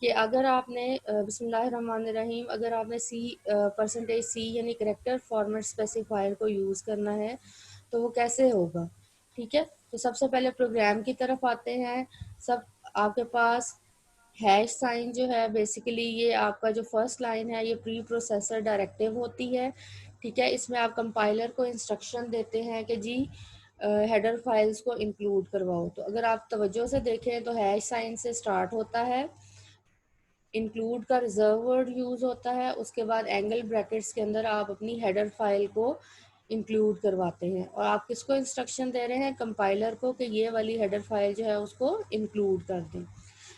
कि अगर आपने बिस्मिल्लाहिर्रहमानिर्रहीम अगर आपने परसेंटेज सी यानी करेक्टर फॉर्मेट स्पेसिफायर को यूज़ करना है तो वो कैसे होगा। ठीक है, तो सबसे पहले प्रोग्राम की तरफ आते हैं। सब आपके पास हैश साइन जो है बेसिकली ये आपका जो फर्स्ट लाइन है ये प्री प्रोसेसर डायरेक्टिव होती है। ठीक है, इसमें आप कंपाइलर को इंस्ट्रक्शन देते हैं कि जी हेडर फाइल्स को इंक्लूड करवाओ। तो अगर आप तवज्जो से देखें तो हैश साइन से स्टार्ट होता है, इंक्लूड का रिजर्व वर्ड यूज़ होता है, उसके बाद एंगल ब्रैकेट्स के अंदर आप अपनी हेडर फाइल को इंक्लूड करवाते हैं और आप किसको इंस्ट्रक्शन दे रहे हैं, कंपाइलर को, कि ये वाली हेडर फाइल जो है उसको इंक्लूड कर दें।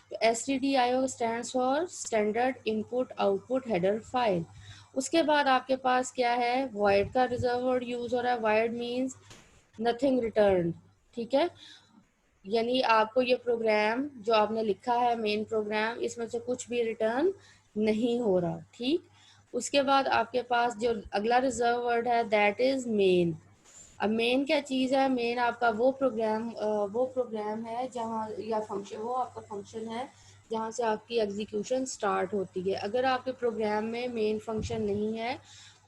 तो STDIO stands for standard input output header file. उसके बाद आपके पास क्या है, वॉइड का रिजर्व वर्ड यूज हो रहा है। Void means nothing return. ठीक है, यानी आपको ये प्रोग्राम जो आपने लिखा है मेन प्रोग्राम, इसमें से कुछ भी रिटर्न नहीं हो रहा। ठीक, उसके बाद आपके पास जो अगला रिजर्व वर्ड है दैट इज मेन। अब मेन क्या चीज़ है, मेन आपका वो प्रोग्राम है जहाँ या फंक्शन, वो आपका फंक्शन है जहाँ से आपकी एग्जीक्यूशन स्टार्ट होती है। अगर आपके प्रोग्राम में मेन फंक्शन नहीं है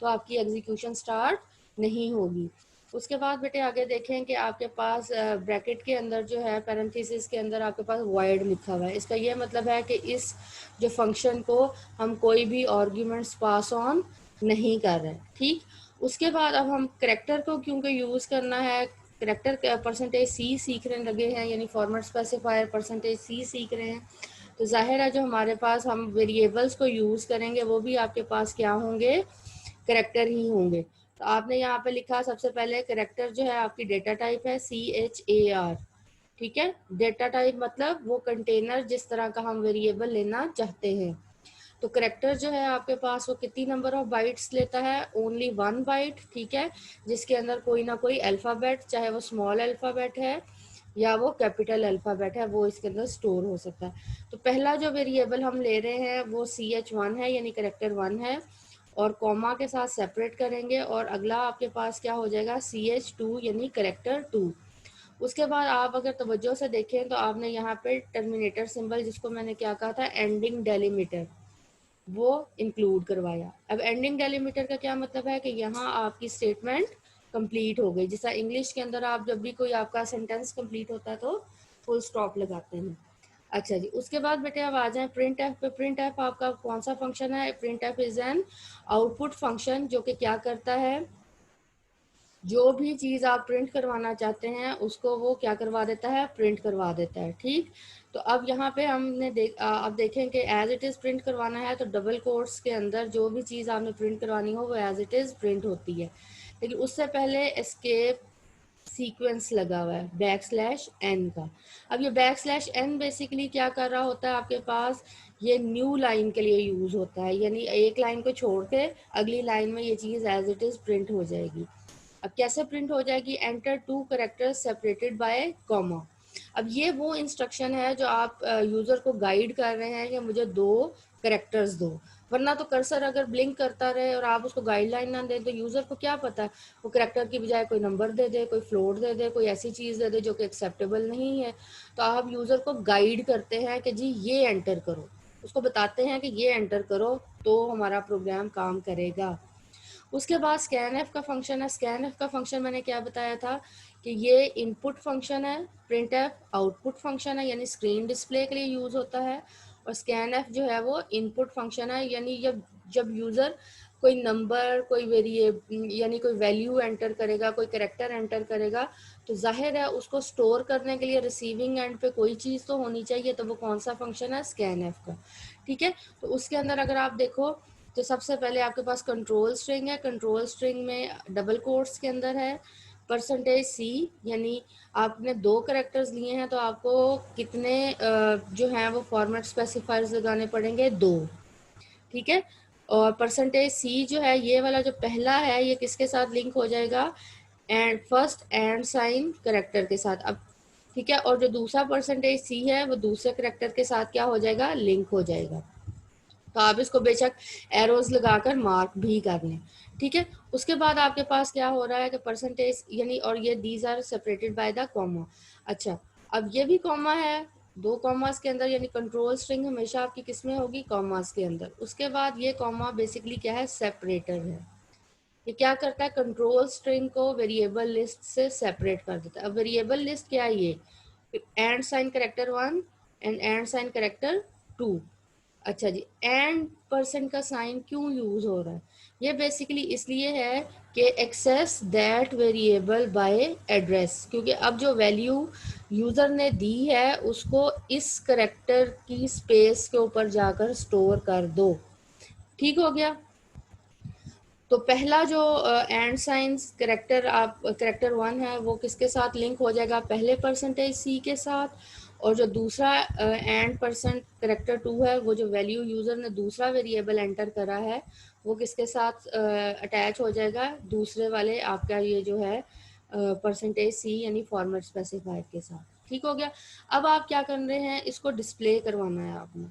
तो आपकी एग्जीक्यूशन स्टार्ट नहीं होगी। उसके बाद बेटे आगे देखें कि आपके पास ब्रैकेट के अंदर जो है, पैरेंथेसिस के अंदर आपके पास वॉइड लिखा हुआ है। इसका ये मतलब है कि इस जो फंक्शन को हम कोई भी आर्ग्यूमेंट्स पास ऑन नहीं कर रहे। ठीक, उसके बाद अब हम करेक्टर को क्योंकि यूज़ करना है, करेक्टर परसेंटेज सी सीखने लगे हैं, यानी फॉर्मेट स्पेसिफायर परसेंटेज सी सीख रहे हैं, तो जाहिर है जो हमारे पास हम वेरिएबल्स को यूज़ करेंगे वो भी आपके पास क्या होंगे, करेक्टर ही होंगे। तो आपने यहाँ पे लिखा सबसे पहले करेक्टर जो है आपकी डेटा टाइप है CHAR। ठीक है, डेटा टाइप मतलब वो कंटेनर जिस तरह का हम वेरिएबल लेना चाहते हैं। तो करेक्टर जो है आपके पास वो कितनी नंबर ऑफ बाइट्स लेता है, ओनली 1 बाइट। ठीक है, जिसके अंदर कोई ना कोई अल्फ़ाबेट, चाहे वो स्मॉल अल्फ़ाबेट है या वो कैपिटल अल्फ़ाबेट है, वो इसके अंदर स्टोर हो सकता है। तो पहला जो वेरिएबल हम ले रहे हैं वो CH1 है, यानी करेक्टर 1 है, और कॉमा के साथ सेपरेट करेंगे और अगला आपके पास क्या हो जाएगा, CH2 यानी करेक्टर 2। उसके बाद आप अगर तवज्जो से देखें तो आपने यहाँ पे टर्मिनेटर सिंबल, जिसको मैंने क्या कहा था, एंडिंग डेलीमीटर, वो इंक्लूड करवाया। अब एंडिंग डेलीमीटर का क्या मतलब है कि यहाँ आपकी स्टेटमेंट कंप्लीट हो गई। जैसा इंग्लिश के अंदर आप जब भी कोई आपका सेंटेंस कंप्लीट होता है तो फुल स्टॉप लगाते हैं। अच्छा जी, उसके बाद बेटे अब आ जाए प्रिंट एफ पे। प्रिंट एफ आपका कौन सा फंक्शन है, print F is an output function जो कि क्या करता है, जो भी चीज आप प्रिंट करवाना चाहते हैं उसको वो क्या करवा देता है, प्रिंट करवा देता है। ठीक, तो अब यहाँ पे हमने अब देखें कि एज इट इज प्रिंट करवाना है तो डबल कोट्स के अंदर जो भी चीज आपने प्रिंट करवानी हो वो एज इट इज प्रिंट होती है। लेकिन उससे पहले एस्केप सीक्वेंस लगा हुआ है \n का। अब ये \n बेसिकली क्या कर रहा होता है आपके पास, ये न्यू लाइन के लिए यूज होता है, यानी एक लाइन को छोड़ के अगली लाइन में ये चीज एज इट इज प्रिंट हो जाएगी। अब कैसे प्रिंट हो जाएगी, enter 2 characters separated by comma. अब ये वो इंस्ट्रक्शन है जो आप यूजर को गाइड कर रहे हैं कि मुझे 2 कैरेक्टर्स दो। वरना तो कर्सर अगर ब्लिंक करता रहे और आप उसको गाइडलाइन ना दें तो यूजर को क्या पता, वो कैरेक्टर की बजाय कोई नंबर दे दे, कोई फ्लोट दे दे, कोई ऐसी चीज दे दे जो कि एक्सेप्टेबल नहीं है। तो आप यूजर को गाइड करते हैं कि जी ये एंटर करो, उसको बताते हैं कि ये एंटर करो तो हमारा प्रोग्राम काम करेगा। उसके बाद स्कैन का फंक्शन है। स्कैन का फंक्शन मैंने क्या बताया था कि ये इनपुट फंक्शन है, प्रिंट आउटपुट फंक्शन है, यानी स्क्रीन डिस्प्ले के लिए यूज होता है। और स्कैन जो है वो इनपुट फंक्शन है, यानी जब जब यूजर कोई नंबर, कोई वेरिएबल यानी कोई वैल्यू एंटर करेगा, कोई कैरेक्टर एंटर करेगा, तो जाहिर है उसको स्टोर करने के लिए रिसीविंग एंड पे कोई चीज़ तो होनी चाहिए। तो वो कौन सा फंक्शन है, स्कैन का। ठीक है, तो उसके अंदर अगर आप देखो तो सबसे पहले आपके पास कंट्रोल स्ट्रिंग है। कंट्रोल स्ट्रिंग में डबल कोट्स के अंदर है परसेंटेज सी, यानी आपने 2 कैरेक्टर्स लिए हैं तो आपको कितने जो हैं वो फॉर्मेट स्पेसिफायर्स लगाने पड़ेंगे, 2। ठीक है, और परसेंटेज सी जो है ये वाला जो पहला है ये किसके साथ लिंक हो जाएगा, and first and sign character के साथ। अब ठीक है, और जो दूसरा परसेंटेज सी है वो दूसरे करेक्टर के साथ क्या हो जाएगा, लिंक हो जाएगा। तो आप इसको बेशक एरोज लगाकर मार्क भी कर लें। ठीक है, उसके बाद आपके पास क्या हो रहा है कि परसेंटेज यानी, और ये these are separated by the comma. अच्छा, अब ये भी कॉमा है दो कॉमास के अंदर, यानी कंट्रोल स्ट्रिंग हमेशा आपकी किस में होगी, कॉमास के अंदर। उसके बाद ये कॉमा बेसिकली क्या है, सेपरेटर है। ये क्या करता है, कंट्रोल स्ट्रिंग को वेरिएबल लिस्ट से सेपरेट कर देता है। अब वेरिएबल लिस्ट क्या है, ये and sign character 1 and and sign character 2। अच्छा जी, एंड परसेंट का साइन क्यों यूज हो रहा है, ये बेसिकली इसलिए है कि access that variable by address, क्योंकि अब जो वैल्यू यूजर ने दी है उसको इस करेक्टर की स्पेस के ऊपर जाकर स्टोर कर दो। ठीक हो गया। तो पहला जो एंड साइंस करेक्टर आप करेक्टर 1 है वो किसके साथ लिंक हो जाएगा, पहले परसेंटेज सी के साथ। और जो दूसरा एंड परसेंट करेक्टर 2 है, वो जो वैल्यू यूजर ने दूसरा वेरिएबल एंटर करा है वो किसके साथ अटैच हो जाएगा, दूसरे वाले आपका ये जो है परसेंटेज सी यानी फॉर्मेट स्पेसिफायर के साथ। ठीक हो गया। अब आप क्या कर रहे हैं, इसको डिस्प्ले करवाना है आपने।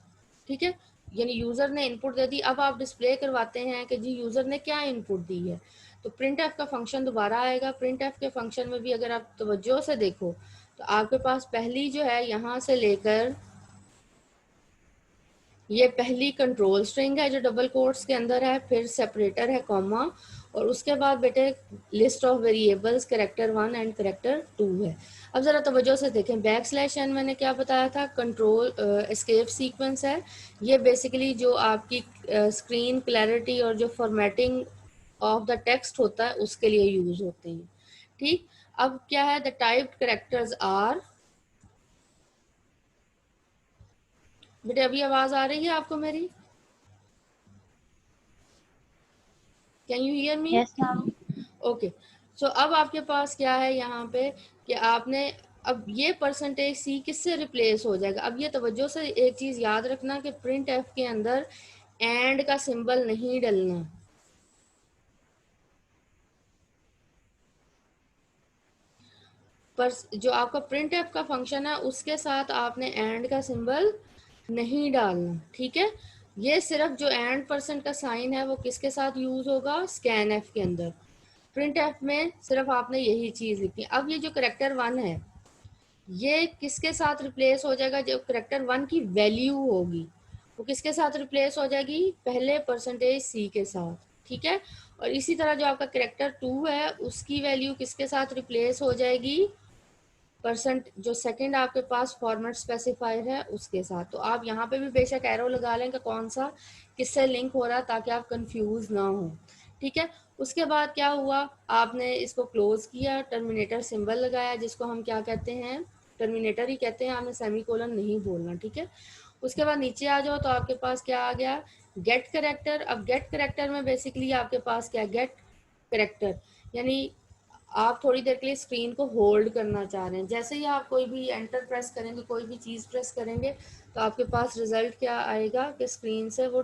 ठीक है, यानी यूजर ने इनपुट दे दी, अब आप डिस्प्ले करवाते हैं कि जी यूजर ने क्या इनपुट दी है। तो प्रिंट एफ का फंक्शन दोबारा आएगा। प्रिंट एफ के फंक्शन में भी अगर आप तवज्जो से देखो तो आपके पास पहली जो है यहाँ से लेकर ये पहली कंट्रोल स्ट्रिंग है जो डबल कोट्स के अंदर है, फिर सेपरेटर है कॉमा, और उसके बाद बेटे list of variables character 1 and character 2 है। अब जरा तवज्जो से देखें, बैक स्लैश एन मैंने क्या बताया था, कंट्रोल एस्केप सीक्वेंस है। ये बेसिकली जो आपकी स्क्रीन क्लैरिटी और जो फॉर्मेटिंग ऑफ द टेक्स्ट होता है उसके लिए यूज होते हैं। ठीक। अब क्या है, द टाइप्ड करेक्टर्स आर, बेटे अभी आवाज आ रही है आपको मेरी, can you hear me? Yes ma'am. Okay. So अब आपके पास क्या है यहाँ पे कि आपने अब ये परसेंटेज सी किससे रिप्लेस हो जाएगा। अब ये तवज्जो से एक चीज याद रखना कि प्रिंट एफ के अंदर एंड का सिंबल नहीं डलना। पर जो आपका प्रिंट एफ का फंक्शन है उसके साथ आपने एंड का सिंबल नहीं डालना। ठीक है, ये सिर्फ जो एंड परसेंट का साइन है वो किसके साथ यूज होगा, स्कैन एफ के अंदर। प्रिंट एफ में सिर्फ आपने यही चीज लिखी। अब ये जो करेक्टर 1 है ये किसके साथ रिप्लेस हो जाएगा, जो करेक्टर 1 की वैल्यू होगी वो किसके साथ रिप्लेस हो जाएगी, पहले परसेंटेज सी के साथ। ठीक है, और इसी तरह जो आपका करेक्टर 2 है उसकी वैल्यू किसके साथ रिप्लेस हो जाएगी, परसेंट जो सेकंड आपके पास फॉर्मेट स्पेसिफायर है उसके साथ। तो आप यहाँ पे भी बेशक एरो लगा लें कि कौन सा किससे लिंक हो रहा है ताकि आप कंफ्यूज ना हो। ठीक है, उसके बाद क्या हुआ, आपने इसको क्लोज किया, टर्मिनेटर सिंबल लगाया जिसको हम क्या कहते हैं, टर्मिनेटर ही कहते हैं, आपने सेमीकोलन नहीं बोलना। ठीक है, उसके बाद नीचे आ जाओ तो आपके पास क्या आ गया, गेट करेक्टर। अब गेट करेक्टर में बेसिकली आपके पास क्या, गेट करेक्टर यानी आप थोड़ी देर के लिए स्क्रीन को होल्ड करना चाह रहे हैं। जैसे ही आप कोई भी एंटर प्रेस करेंगे, कोई भी चीज़ प्रेस करेंगे तो आपके पास रिजल्ट क्या आएगा कि स्क्रीन से वो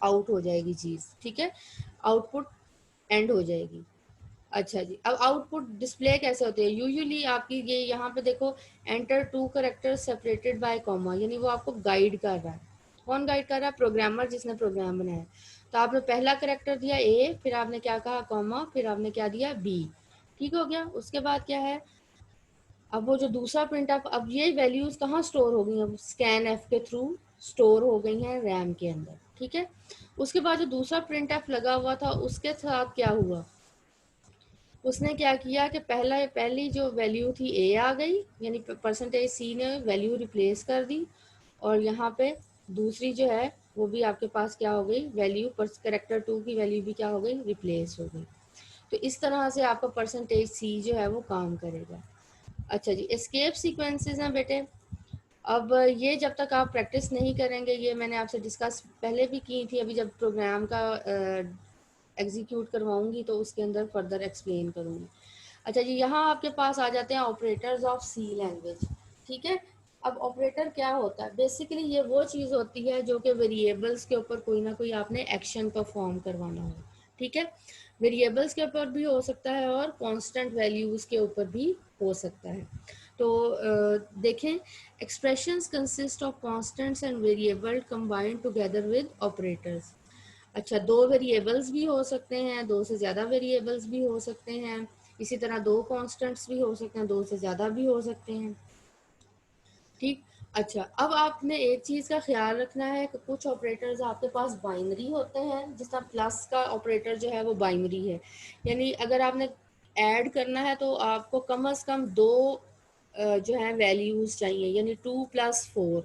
आउट हो जाएगी चीज़। ठीक है, आउटपुट एंड हो जाएगी। अच्छा जी, अब आउटपुट डिस्प्ले कैसे होते हैं, यूजुअली आपकी ये यहाँ पे देखो, enter two character separated by comma, यानी वो आपको गाइड कर रहा है। कौन गाइड कर रहा है, प्रोग्रामर जिसने प्रोग्राम बनाया है। तो आपने पहला करेक्टर दिया ए, फिर आपने क्या कहा कॉमा, फिर आपने क्या दिया बी। ठीक हो गया। उसके बाद क्या है, अब वो जो दूसरा प्रिंट एफ, अब ये वैल्यूज कहाँ स्टोर हो गई हैं, स्कैन एफ के थ्रू स्टोर हो गई हैं रैम के अंदर। ठीक है, उसके बाद जो दूसरा प्रिंट एफ लगा हुआ था उसके साथ क्या हुआ, उसने क्या किया कि पहली जो वैल्यू थी ए आ गई, यानी परसेंटेज सी ने वैल्यू रिप्लेस कर दी, और यहाँ पे दूसरी जो है वो भी आपके पास क्या हो गई, वैल्यू करेक्टर 2 की वैल्यू भी क्या हो गई, रिप्लेस हो गई। तो इस तरह से आपका परसेंटेज सी जो है वो काम करेगा। अच्छा जी, एस्केप सीक्वेंसेस हैं बेटे। अब ये जब तक आप प्रैक्टिस नहीं करेंगे, ये मैंने आपसे डिस्कस पहले भी की थी, अभी जब प्रोग्राम का एग्जीक्यूट करवाऊंगी तो उसके अंदर फर्दर एक्सप्लेन करूंगी। अच्छा जी, यहाँ आपके पास आ जाते हैं ऑपरेटर्स ऑफ सी लैंग्वेज। ठीक है, अब ऑपरेटर क्या होता है, बेसिकली ये वो चीज़ होती है जो कि वेरिएबल्स के ऊपर कोई ना कोई आपने एक्शन परफॉर्म करवाना हो। ठीक है, वेरिएबल्स के ऊपर भी हो सकता है और कांस्टेंट वैल्यूज के ऊपर भी हो सकता है। तो देखें, expressions consist of constants and variable combined together with operators. अच्छा, दो वेरिएबल्स भी हो सकते हैं, दो से ज़्यादा वेरिएबल्स भी हो सकते हैं, इसी तरह दो कांस्टेंट्स भी हो सकते हैं, दो से ज़्यादा भी हो सकते हैं। ठीक, अच्छा, अब आपने एक चीज़ का ख्याल रखना है कि कुछ ऑपरेटर्स आपके पास बाइनरी होते हैं, जिस तरह प्लस का ऑपरेटर जो है वो बाइनरी है, यानी अगर आपने ऐड करना है तो आपको कम से कम दो जो है वैल्यूज़ चाहिए, यानी 2 + 4,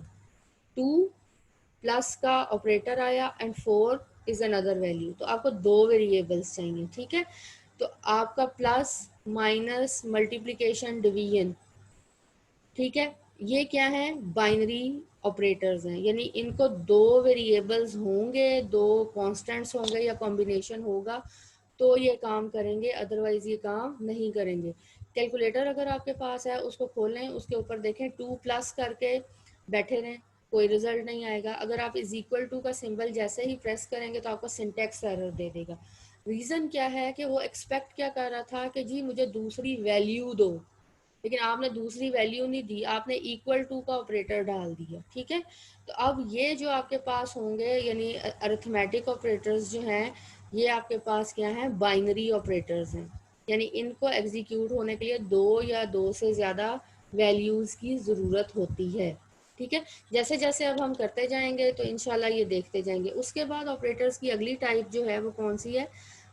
2 प्लस का ऑपरेटर आया एंड 4 इज अनदर वैल्यू, तो आपको दो वेरिएबल्स चाहिए, ठीक है। तो आपका प्लस माइनस मल्टीप्लिकेशन डिवीजन, ठीक है, ये क्या है, बाइनरी ऑपरेटर्स हैं, यानी इनको दो वेरिएबल्स होंगे, दो कांस्टेंट्स होंगे या कॉम्बिनेशन होगा तो ये काम करेंगे, अदरवाइज ये काम नहीं करेंगे। कैलकुलेटर अगर आपके पास है उसको खोलें, उसके ऊपर देखें 2 प्लस करके बैठे रहें, कोई रिजल्ट नहीं आएगा। अगर आप इज इक्वल टू का सिंबल जैसे ही प्रेस करेंगे तो आपको सिंटेक्स एरर दे देगा। रीज़न क्या है कि वो एक्सपेक्ट क्या कर रहा था कि जी मुझे दूसरी वैल्यू दो, लेकिन आपने दूसरी वैल्यू नहीं दी, आपने इक्वल टू का ऑपरेटर डाल दिया, ठीक है। तो अब ये जो आपके पास होंगे यानी अरिथमेटिक ऑपरेटर्स जो हैं, ये आपके पास क्या है, बाइनरी ऑपरेटर्स हैं, यानी इनको एग्जीक्यूट होने के लिए दो या दो से ज़्यादा वैल्यूज़ की ज़रूरत होती है, ठीक है। जैसे जैसे अब हम करते जाएंगे तो इंशाल्लाह ये देखते जाएंगे। उसके बाद ऑपरेटर्स की अगली टाइप जो है वो कौन सी है,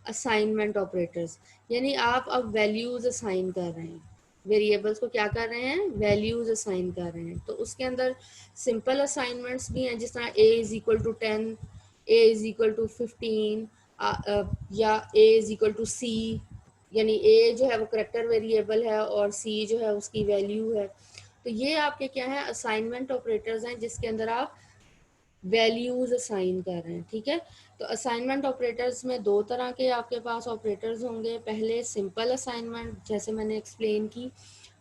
असाइनमेंट ऑपरेटर्स, यानी आप अब वैल्यूज़ असाइन कर रहे हैं, वेरिएबल्स को क्या कर रहे हैं, वैल्यूज असाइन कर रहे हैं। तो उसके अंदर सिंपल असाइनमेंट्स भी हैं, जिस तरह a = 10, a = 15, या a = c, यानी a जो है वो करेक्टर वेरिएबल है और c जो है उसकी वैल्यू है। तो ये आपके क्या है, असाइनमेंट ऑपरेटर्स हैं, जिसके अंदर आप वैल्यूज असाइन कर रहे हैं, ठीक है। तो असाइनमेंट ऑपरेटर्स में दो तरह के आपके पास ऑपरेटर्स होंगे, पहले सिंपल असाइनमेंट जैसे मैंने एक्सप्लेन की,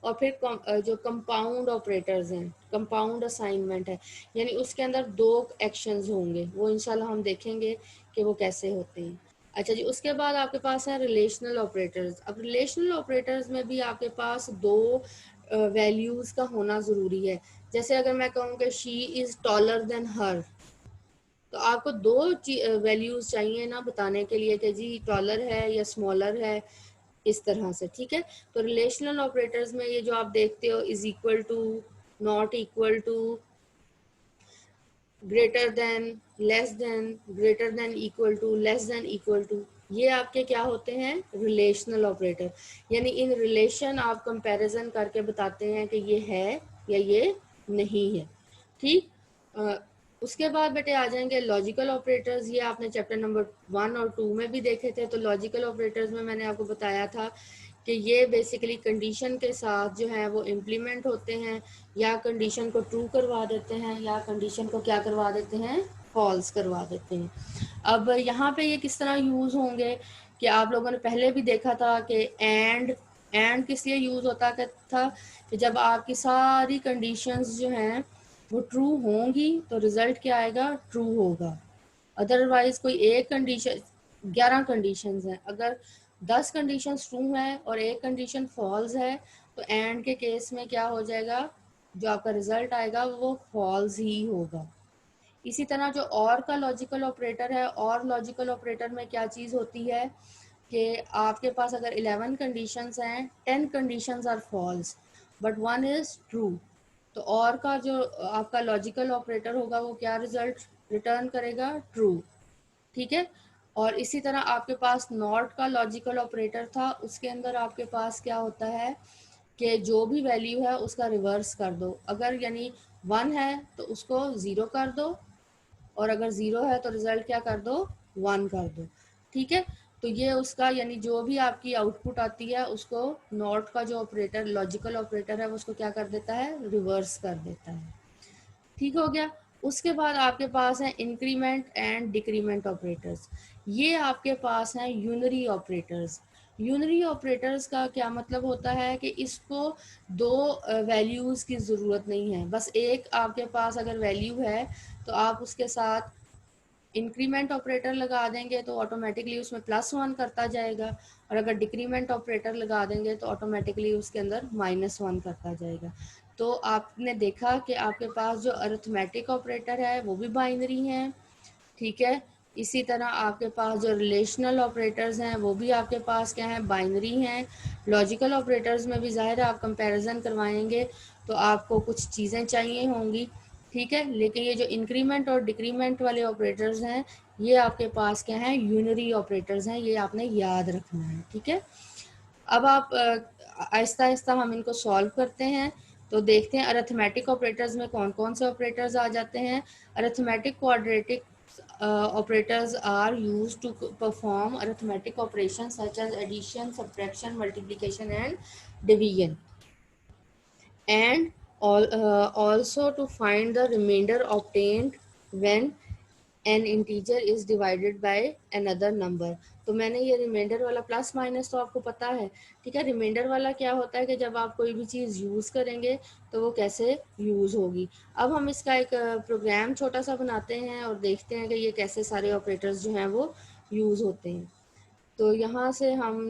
और फिर जो कंपाउंड ऑपरेटर्स हैं, कंपाउंड असाइनमेंट है, यानी उसके अंदर दो एक्शंस होंगे, वो इंशाल्लाह हम देखेंगे कि वो कैसे होते हैं। अच्छा जी, उसके बाद आपके पास है रिलेशनल ऑपरेटर्स। अब रिलेशनल ऑपरेटर्स में भी आपके पास दो वैल्यूज़ का होना ज़रूरी है। जैसे अगर मैं कहूँ कि शी इज़ टॉलर देन हर, तो आपको दो वैल्यूज चाहिए ना बताने के लिए कि जी टॉलर है या स्मॉलर है, इस तरह से, ठीक है। तो रिलेशनल ऑपरेटर्स में ये जो आप देखते हो, is equal to, not equal to, greater than, less than, greater than equal to, less than equal to, ये आपके क्या होते हैं, रिलेशनल ऑपरेटर। यानी इन रिलेशन आप कंपैरिजन करके बताते हैं कि ये है या ये नहीं है, ठीक। अ, उसके बाद बेटे आ जाएंगे लॉजिकल ऑपरेटर्स। ये आपने चैप्टर नंबर 1 और 2 में भी देखे थे। तो लॉजिकल ऑपरेटर्स में मैंने आपको बताया था कि ये बेसिकली कंडीशन के साथ जो है वो इम्प्लीमेंट होते हैं, या कंडीशन को ट्रू करवा देते हैं या कंडीशन को क्या करवा देते हैं, फॉल्स करवा देते हैं। अब यहाँ पे ये किस तरह यूज़ होंगे कि आप लोगों ने पहले भी देखा था कि एंड किस लिए यूज़ होता था, कि जब आपकी सारी कंडीशंस जो हैं वो ट्रू होंगी तो रिजल्ट क्या आएगा, ट्रू होगा। अदरवाइज कोई एक कंडीशन, 11 कंडीशंस हैं, अगर 10 कंडीशंस ट्रू हैं और एक कंडीशन फॉल्स है तो एंड के केस में क्या हो जाएगा, जो आपका रिजल्ट आएगा वो फॉल्स ही होगा। इसी तरह जो और का लॉजिकल ऑपरेटर है, और लॉजिकल ऑपरेटर में क्या चीज़ होती है कि आपके पास अगर 11 कंडीशंस हैं, 10 conditions are false but 1 is true, तो और का जो आपका लॉजिकल ऑपरेटर होगा वो क्या रिजल्ट रिटर्न करेगा, ट्रू, ठीक है। और इसी तरह आपके पास नॉट का लॉजिकल ऑपरेटर था, उसके अंदर आपके पास क्या होता है कि जो भी वैल्यू है उसका रिवर्स कर दो, अगर यानी 1 है तो उसको 0 कर दो, और अगर 0 है तो रिजल्ट क्या कर दो, 1 कर दो, ठीक है। तो ये उसका यानी जो भी आपकी आउटपुट आती है उसको नॉट का जो ऑपरेटर लॉजिकल ऑपरेटर है वो उसको क्या कर देता है, रिवर्स कर देता है, ठीक हो गया। उसके बाद आपके पास है इंक्रीमेंट एंड डिक्रीमेंट ऑपरेटर्स। ये आपके पास हैं यूनरी ऑपरेटर्स। यूनरी ऑपरेटर्स का क्या मतलब होता है कि इसको दो वैल्यूज़ की ज़रूरत नहीं है, बस एक आपके पास अगर वैल्यू है तो आप उसके साथ इंक्रीमेंट ऑपरेटर लगा देंगे तो ऑटोमेटिकली उसमें +1 करता जाएगा, और अगर डिक्रीमेंट ऑपरेटर लगा देंगे तो ऑटोमेटिकली उसके अंदर -1 करता जाएगा। तो आपने देखा कि आपके पास जो अरिथमेटिक ऑपरेटर है वो भी बाइनरी हैं, ठीक है। इसी तरह आपके पास जो रिलेशनल ऑपरेटर्स हैं वो भी आपके पास क्या हैं, बाइनरी हैं। लॉजिकल ऑपरेटर्स में भी ज़ाहिर है आप कंपैरिजन करवाएंगे तो आपको कुछ चीज़ें चाहिए होंगी, ठीक है। लेकिन ये जो इंक्रीमेंट और डिक्रीमेंट वाले ऑपरेटर्स हैं ये आपके पास क्या हैं, यूनरी ऑपरेटर्स हैं, ये आपने याद रखना है, ठीक है। अब आप आहिस्ता आहिस्ता हम इनको सॉल्व करते हैं। तो देखते हैं अरिथमेटिक ऑपरेटर्स में कौन कौन से ऑपरेटर्स आ जाते हैं। Arithmetic quadratic operators are used to perform arithmetic operations such as addition, subtraction, multiplication and division, and also to find the remainder obtained when N integer is divided by another number. तो मैंने ये reminder वाला plus minus तो आपको पता है, ठीक है। रिमाइंडर वाला क्या होता है कि जब आप कोई भी चीज़ यूज़ करेंगे तो वो कैसे यूज़ होगी। अब हम इसका एक प्रोग्राम छोटा सा बनाते हैं और देखते हैं कि ये कैसे सारे ऑपरेटर्स जो हैं वो यूज़ होते हैं। तो यहाँ से हम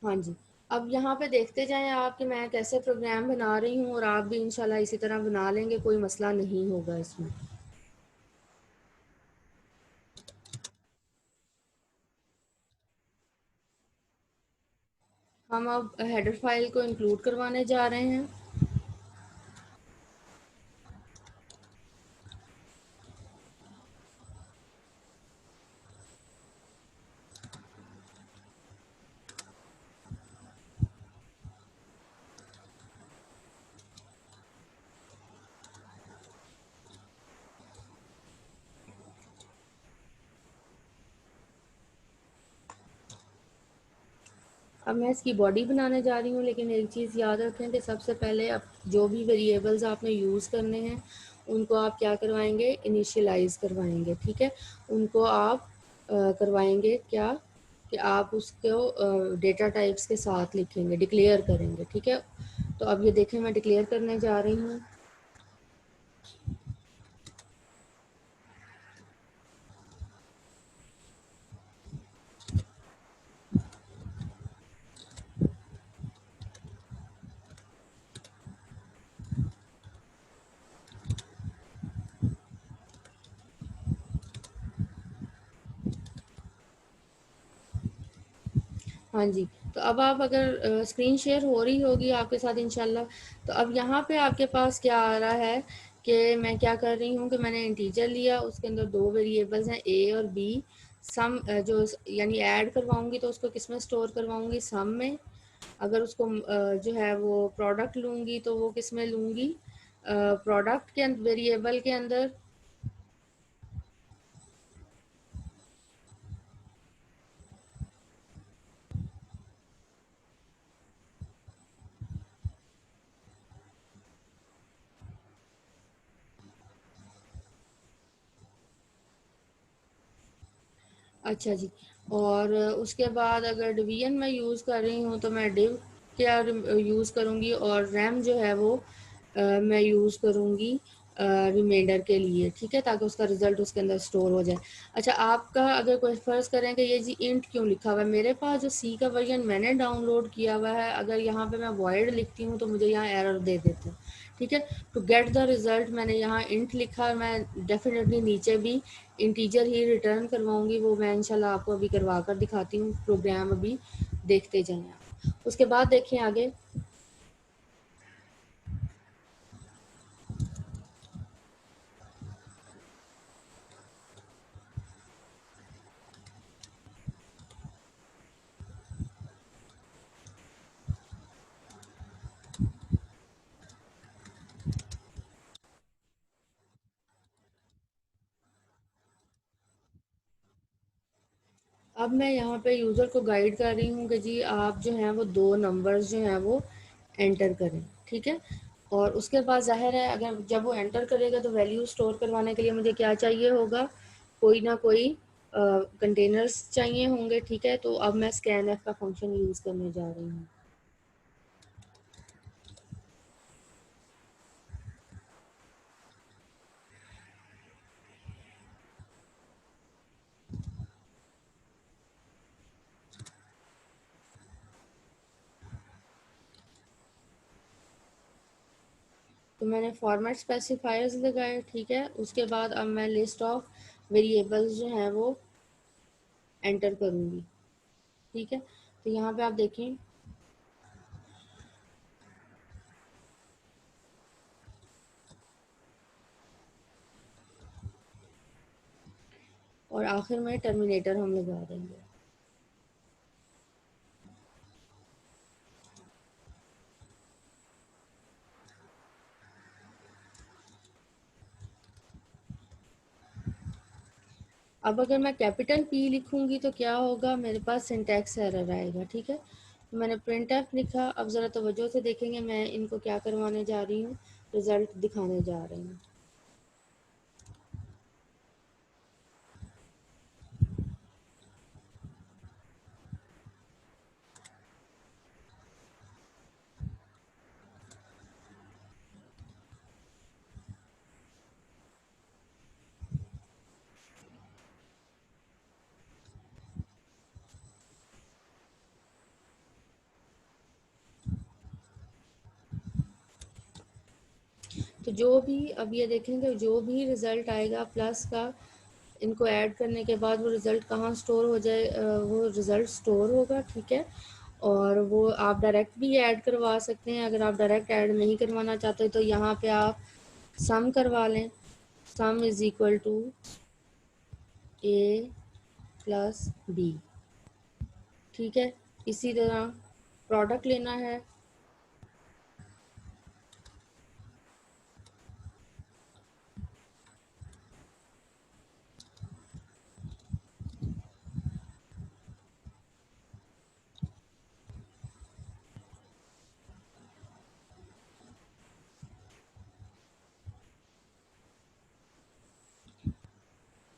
हाँ जी, अब यहाँ पे देखते जाएं आप कि मैं कैसे प्रोग्राम बना रही हूँ और आप भी इंशाल्लाह इसी तरह बना लेंगे, कोई मसला नहीं होगा इसमें। हम अब हेडर फाइल को इंक्लूड करवाने जा रहे हैं। अब मैं इसकी बॉडी बनाने जा रही हूँ, लेकिन एक चीज़ याद रखें कि सबसे पहले अब जो भी वेरिएबल्स आपने यूज़ करने हैं उनको आप क्या करवाएंगे, इनिशियलाइज करवाएंगे, ठीक है। उनको आप करवाएंगे क्या कि आप उसको डेटा टाइप्स के साथ लिखेंगे, डिक्लेयर करेंगे, ठीक है। तो अब ये देखें मैं डिक्लेयर करने जा रही हूँ। हाँ जी, तो अब आप अगर स्क्रीन शेयर हो रही होगी आपके साथ इंशाल्लाह। तो अब यहाँ पे आपके पास क्या आ रहा है कि मैं क्या कर रही हूँ कि मैंने इंटीजर लिया, उसके अंदर दो वेरिएबल्स हैं ए और बी। सम जो यानी ऐड करवाऊँगी तो उसको किस में स्टोर करवाऊँगी, सम में। अगर उसको जो है वो प्रोडक्ट लूँगी तो वो किस में लूँगी, प्रोडक्ट के वेरिएबल के अंदर। अच्छा जी। और उसके बाद अगर डिवीजन में यूज़ कर रही हूँ तो मैं डिव क्या यूज़ करूँगी, और रैम जो है वो मैं यूज़ करूँगी रिमाइंडर के लिए, ठीक है, ताकि उसका रिजल्ट उसके अंदर स्टोर हो जाए। अच्छा, आपका अगर कोई फ़र्ज़ करें कि ये जी इंट क्यों लिखा हुआ है, मेरे पास जो सी का वर्जन मैंने डाउनलोड किया हुआ है, अगर यहाँ पे मैं वॉइड लिखती हूँ तो मुझे यहाँ एरर दे देता है, ठीक है। टू गेट द रिज़ल्ट मैंने यहाँ इंट लिखा है, मैं डेफिनेटली नीचे भी इंटीजर ही रिटर्न करवाऊंगी, वो मैं इंशाल्लाह आपको अभी करवा कर दिखाती हूँ। प्रोग्राम अभी देखते जाएं आप, उसके बाद देखें आगे। अब मैं यहाँ पे यूज़र को गाइड कर रही हूँ कि जी आप जो हैं वो दो नंबर्स जो हैं वो एंटर करें, ठीक है। और उसके बाद ज़ाहिर है अगर जब वो एंटर करेगा तो वैल्यू स्टोर करवाने के लिए मुझे क्या चाहिए होगा, कोई ना कोई कंटेनर्स चाहिए होंगे, ठीक है। तो अब मैं स्कैन एफ का फंक्शन यूज़ करने जा रही हूँ। तो मैंने फॉर्मेट स्पेसिफायर्स लगाए, ठीक है। उसके बाद अब मैं लिस्ट ऑफ वेरिएबल्स जो हैं वो एंटर करूँगी, ठीक है। तो यहाँ पे आप देखें, और आखिर में टर्मिनेटर हम लगा देंगे। अब अगर मैं कैपिटल पी लिखूंगी तो क्या होगा, मेरे पास सिंटैक्स एरर आएगा, ठीक है। तो मैंने प्रिंट एफ लिखा। अब ज़रा तवज्जो से देखेंगे, मैं इनको क्या करवाने जा रही हूँ, रिज़ल्ट दिखाने जा रही हूँ। तो जो भी अब ये देखेंगे, जो भी रिज़ल्ट आएगा प्लस का, इनको ऐड करने के बाद वो रिज़ल्ट कहाँ स्टोर हो जाए, वो रिज़ल्ट स्टोर होगा, ठीक है। और वो आप डायरेक्ट भी ऐड करवा सकते हैं। अगर आप डायरेक्ट ऐड नहीं करवाना चाहते तो यहाँ पे आप सम करवा लें, sum is equal to A plus B, ठीक है। इसी तरह प्रोडक्ट लेना है,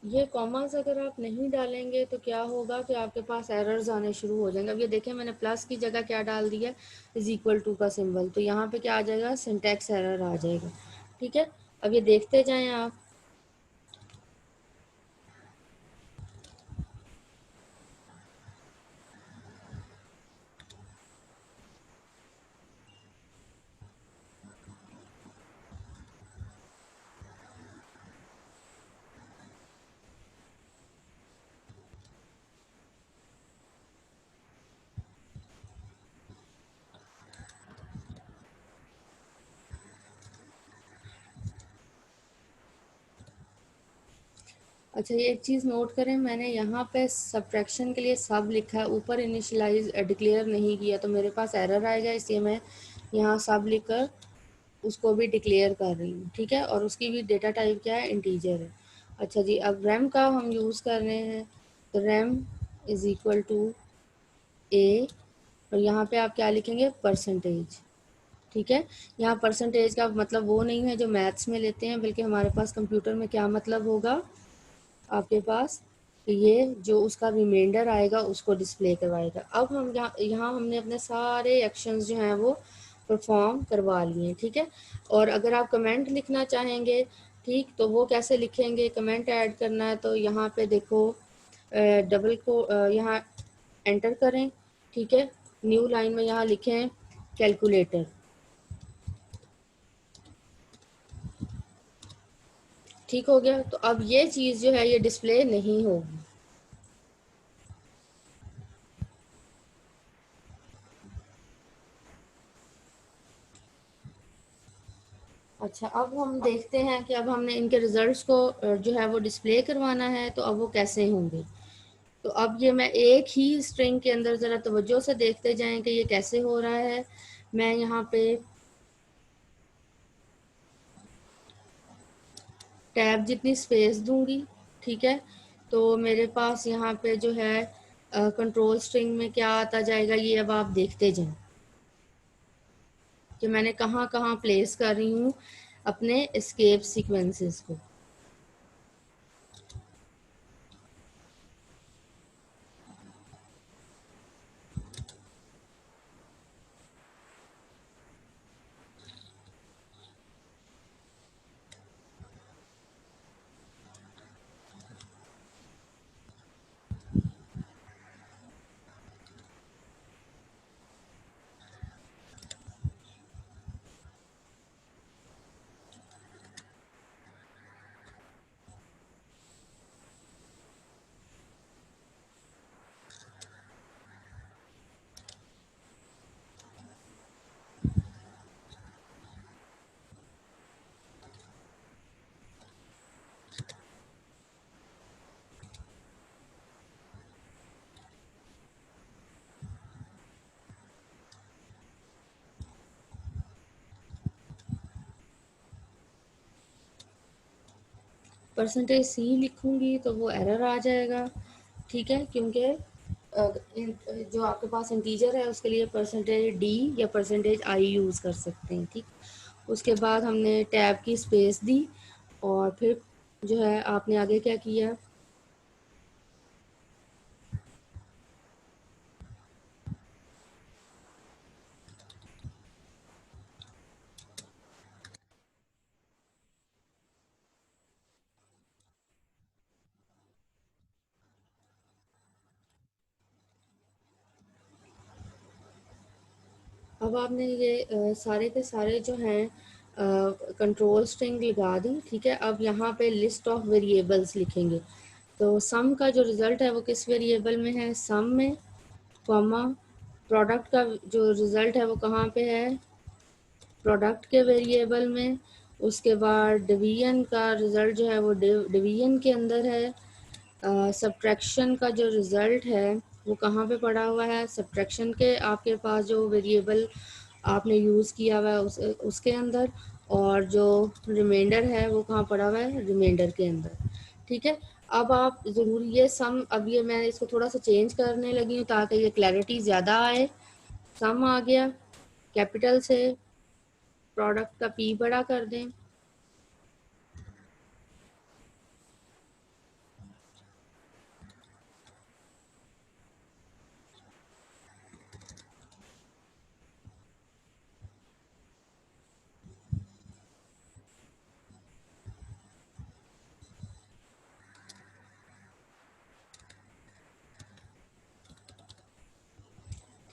ये कॉमास अगर आप नहीं डालेंगे तो क्या होगा कि आपके पास एरर्स आने शुरू हो जाएंगे। अब ये देखें, मैंने प्लस की जगह क्या डाल दिया, इज इक्वल टू का सिंबल, तो यहाँ पे क्या आ जाएगा, सिंटैक्स एरर आ जाएगा, ठीक है। अब ये देखते जाएं आप। अच्छा, ये एक चीज़ नोट करें, मैंने यहाँ पे सब्ट्रैक्शन के लिए सब लिखा है, ऊपर इनिशियलाइज डिक्लेयर नहीं किया, तो मेरे पास एरर आएगा, इसलिए मैं यहाँ सब लिखकर उसको भी डिक्लेयर कर रही हूँ, ठीक है। और उसकी भी डेटा टाइप क्या है, इंटीजर है। अच्छा जी, अब रैम का हम यूज़ कर रहे हैं, तो रैम इज़ इक्वल टू ए, और यहाँ पे आप क्या लिखेंगे, परसेंटेज, ठीक है। यहाँ परसेंटेज का मतलब वो नहीं है जो मैथ्स में लेते हैं, बल्कि हमारे पास कंप्यूटर में क्या मतलब होगा आपके पास, कि ये जो उसका रिमाइंडर आएगा उसको डिस्प्ले करवाएगा। अब हम यहाँ हमने अपने सारे एक्शंस जो हैं वो परफॉर्म करवा लिए, ठीक है। और अगर आप कमेंट लिखना चाहेंगे, ठीक, तो वो कैसे लिखेंगे, कमेंट ऐड करना है तो यहाँ पे देखो, डबल को यहाँ एंटर करें, ठीक है। न्यू लाइन में यहाँ लिखें कैलकुलेटर, ठीक हो गया। तो अब ये चीज़ जो है ये डिस्प्ले नहीं होगी। अच्छा, अब हम देखते हैं कि अब हमने इनके रिजल्ट्स को जो है वो डिस्प्ले करवाना है, तो अब वो कैसे होंगे। तो अब ये मैं एक ही स्ट्रिंग के अंदर ज़रा तवज्जो से देखते जाएं कि ये कैसे हो रहा है। मैं यहाँ पे टैब जितनी स्पेस दूंगी, ठीक है। तो मेरे पास यहाँ पे जो है कंट्रोल स्ट्रिंग में क्या आता जाएगा, ये अब आप देखते जाएं कि मैंने कहाँ कहाँ प्लेस कर रही हूँ अपने एस्केप सीक्वेंसेस को। परसेंटेज सी लिखूंगी तो वो एरर आ जाएगा, ठीक है, क्योंकि जो आपके पास इंटीजर है उसके लिए परसेंटेज डी या परसेंटेज आई यूज़ कर सकते हैं, ठीक। उसके बाद हमने टैब की स्पेस दी और फिर जो है आपने आगे क्या किया, अब आपने ये सारे के सारे जो हैं कंट्रोल स्ट्रिंग लगा दी, ठीक है। अब यहाँ पे लिस्ट ऑफ वेरिएबल्स लिखेंगे। तो सम का जो रिज़ल्ट है वो किस वेरिएबल में है, सम में, कॉमा प्रोडक्ट का जो रिज़ल्ट है वो कहाँ पे है, प्रोडक्ट के वेरिएबल में। उसके बाद डिवीजन का रिज़ल्ट जो है वो डिवीजन के अंदर है। सब्ट्रैक्शन का जो रिज़ल्ट है वो कहाँ पे पड़ा हुआ है, सब्ट्रैक्शन के आपके पास जो वेरिएबल आपने यूज़ किया हुआ है उसके अंदर। और जो रिमाइंडर है वो कहाँ पड़ा हुआ है, रिमाइंडर के अंदर, ठीक है। अब आप ज़रूर ये सम, अब ये मैं इसको थोड़ा सा चेंज करने लगी हूँ ताकि ये क्लैरिटी ज़्यादा आए। सम आ गया कैपिटल से, प्रोडक्ट का पी बड़ा कर दें,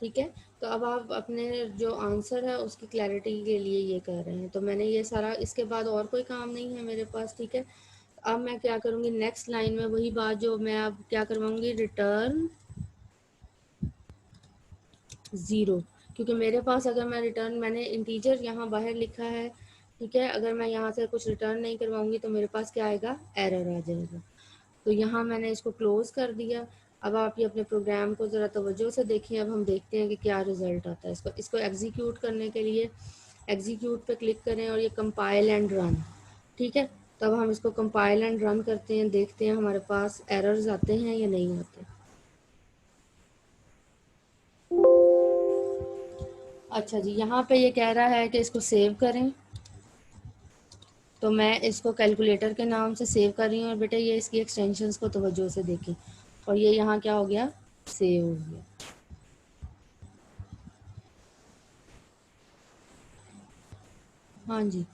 ठीक है। तो अब आप अपने जो आंसर है उसकी क्लैरिटी के लिए ये कर रहे हैं, तो मैंने ये सारा, इसके बाद और कोई काम नहीं है मेरे पास, ठीक है। अब मैं क्या करूँगी, नेक्स्ट लाइन में वही बात जो मैं अब क्या करवाऊँगी, रिटर्न ज़ीरो। क्योंकि मेरे पास अगर मैं रिटर्न, मैंने इंटीजर यहाँ बाहर लिखा है, ठीक है, अगर मैं यहाँ से कुछ रिटर्न नहीं करवाऊँगी तो मेरे पास क्या आएगा, एरर आ जाएगा। तो यहाँ मैंने इसको क्लोज़ कर दिया। अब आप ये अपने प्रोग्राम को ज़रा तवज्जो से देखिए। अब हम देखते हैं कि क्या रिज़ल्ट आता है। इसको एग्जीक्यूट करने के लिए एग्जीक्यूट पे क्लिक करें और ये कंपाइल एंड रन, ठीक है। तब हम इसको कंपाइल एंड रन करते हैं, देखते हैं हमारे पास एरर्स आते हैं या नहीं आते। अच्छा जी, यहाँ पे ये कह रहा है कि इसको सेव करें, तो मैं इसको कैलकुलेटर के नाम से सेव कर रही हूँ। और बेटे ये इसकी एक्सटेंशंस को तवज्जो से देखें, और ये यहाँ क्या हो गया, सेव हो गया। हाँ जी,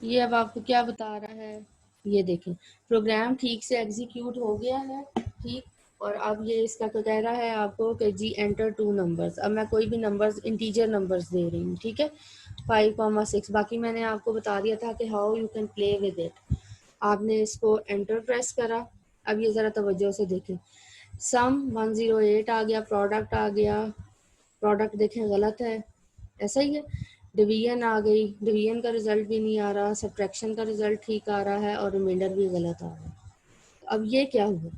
ये अब आपको क्या बता रहा है, ये देखें, प्रोग्राम ठीक से एग्जीक्यूट हो गया है, ठीक। और अब ये इसका क्या कह रहा है आपको कि जी एंटर टू नंबर्स। अब मैं कोई भी नंबर्स, इंटीजर नंबर्स दे रही हूँ, ठीक है, 5,6। बाकी मैंने आपको बता दिया था कि how you can play with it. आपने इसको एंटर प्रेस करा। अब ये ज़रा तवज्जो से देखें, सम 108 आ गया, प्रोडक्ट आ गया, प्रोडक्ट देखें गलत है, ऐसा ही है। डिवीजन आ गई, डिवीजन का रिजल्ट भी नहीं आ रहा, सब्ट्रैक्शन का रिजल्ट ठीक आ रहा है और रिमाइंडर भी गलत आ रहा है। अब ये क्या हुआ,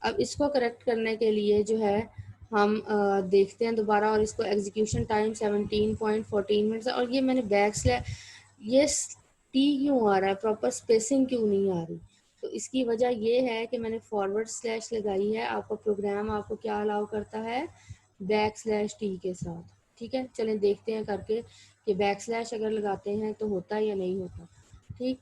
अब इसको करेक्ट करने के लिए जो है हम देखते हैं दोबारा, और इसको एग्जीक्यूशन टाइम 17.14 मिनट्स। और ये मैंने बैक स्लैश, ये टी क्यों आ रहा है, प्रॉपर स्पेसिंग क्यों नहीं आ रही, तो इसकी वजह ये है कि मैंने फॉरवर्ड स्लैश लगाई है। आपका प्रोग्राम आपको क्या अलाउ करता है, बैक स्लैश टी के साथ, ठीक है। चलें देखते हैं करके कि बैक स्लैश अगर लगाते हैं तो होता है या नहीं होता, ठीक।